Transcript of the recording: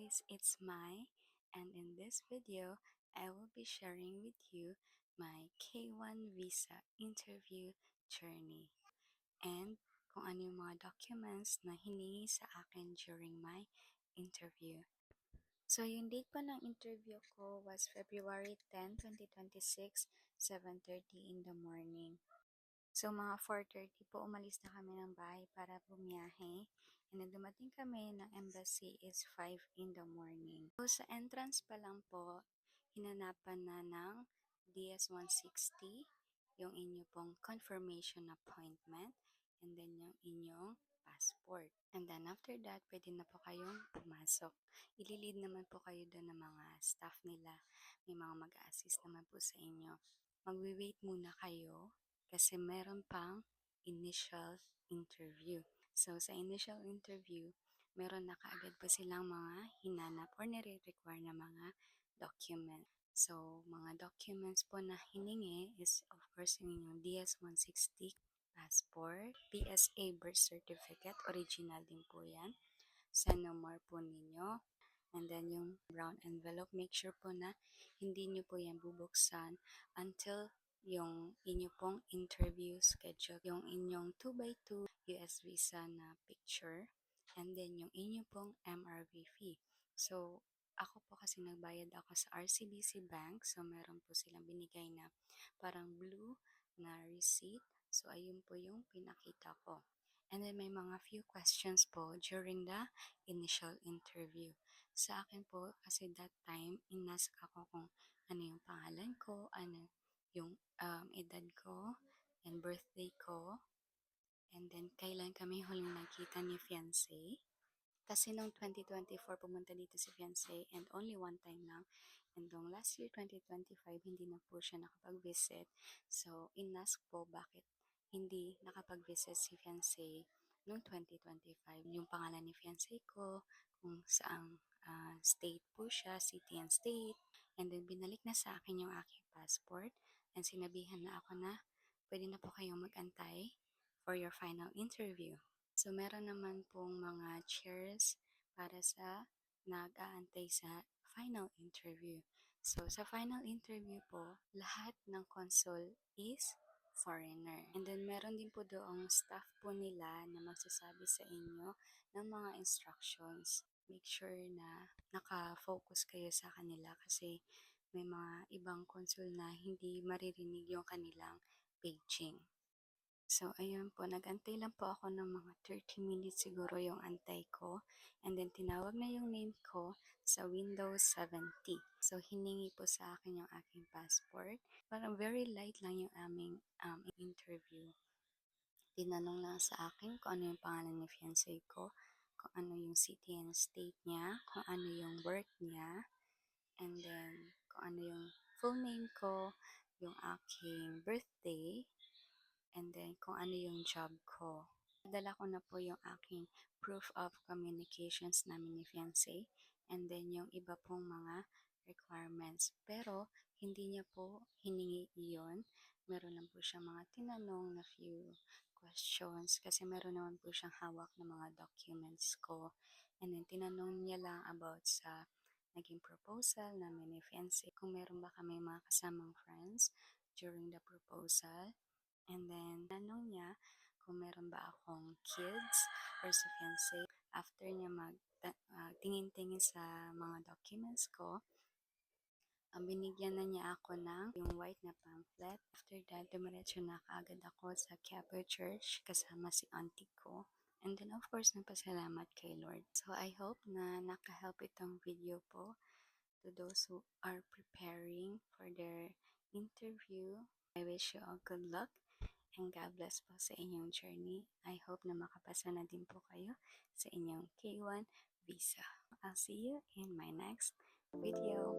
guys, it's Mai, and in this video, I will be sharing with you my K1 visa interview journey and kung ano yung mga documents na hiningi sa akin during my interview. So, yung date po ng interview ko was February 10, 2026, 7:30 in the morning. So, mga 4:30 po umalis na kami ng bahay para bumiyahe. And then dumating kami ng embassy is 5 in the morning. So, sa entrance pa lang po, hinanapan na ng DS-160, yung inyo pong confirmation appointment, and then yung inyong passport. And then after that, pwede na po kayong pumasok. Ililid naman po kayo doon ng mga staff nila. May mga mag-a-assist naman po sa inyo. Magwi-wait muna kayo kasi meron pang initial interview. So, sa initial interview, meron na kaagad po silang mga hinanap or nire-require na mga document. So, mga documents po na hiningi is of course yung inyong DS-160 passport, PSA birth certificate, original din po yan. Senomar po ninyo. And then yung brown envelope, make sure po na hindi nyo po yan bubuksan until yung inyo pong interview schedule, yung inyong 2x2 US visa na picture, and then yung inyo pong MRV fee. So, ako po kasi nagbayad ako sa RCBC Bank, so meron po silang binigay na parang blue na receipt. So, ayun po yung pinakita ko. And then may mga few questions po during the initial interview. Sa akin po, kasi that time, inask ako kung ano yung pangalan ko, ano yung edad ko, and birthday ko, and then kailan kami huling nagkita ni fiancé. Kasi noong 2024, pumunta dito si fiancé and only one time lang. And noong last year, 2025, hindi na po siya nakapag-visit. So, inask po bakit hindi nakapag-visit si fiancé noong 2025. Yung pangalan ni fiancé ko, kung saang state po siya, city and state. And then, binalik na sa akin yung aking passport. And sinabihan na ako na pwede na po kayong mag-antay for your final interview. So, meron naman pong mga chairs para sa nag-aantay sa final interview. So, sa final interview po, lahat ng consul is foreigner. And then, meron din po doong staff po nila na magsasabi sa inyo ng mga instructions. Make sure na naka-focus kayo sa kanila kasi may mga ibang consul na hindi maririnig yung kanilang paging. So, ayun po, nag-antay lang po ako ng mga 30 minutes siguro yung antay ko. And then, tinawag na yung name ko sa Windows 70. So, hiningi po sa akin yung aking passport. Parang very light lang yung aming interview. Tinanong lang sa akin kung ano yung pangalan ni fiancé ko, kung ano yung city and state niya, kung ano yung work niya, and then kung ano yung full name ko, yung aking birthday, and then kung ano yung job ko. Dala ko na po yung aking proof of communications namin ni fiancé, and then yung iba pong mga requirements. Pero hindi niya po hiningi iyon. Meron lang po siya mga tinanong na few questions kasi meron naman po siyang hawak na mga documents ko. And then tinanong niya lang about sa naging proposal namin ni fiancé, kung meron ba kami mga kasamang friends during the proposal. And then, tanong niya kung meron ba akong kids or si fiancé. After niya tingin-tingin sa mga documents ko, binigyan na niya ako ng yung white na pamphlet. After that, dumiretso na kaagad ako sa Quiapo Church kasama si auntie ko. And then, of course, nagpasalamat kay Lord. So, I hope na nakahelp itong video po to those who are preparing for their interview. I wish you all good luck. And God bless po sa inyong journey. I hope na makapasa na din po kayo sa inyong K1 visa. I'll see you in my next video.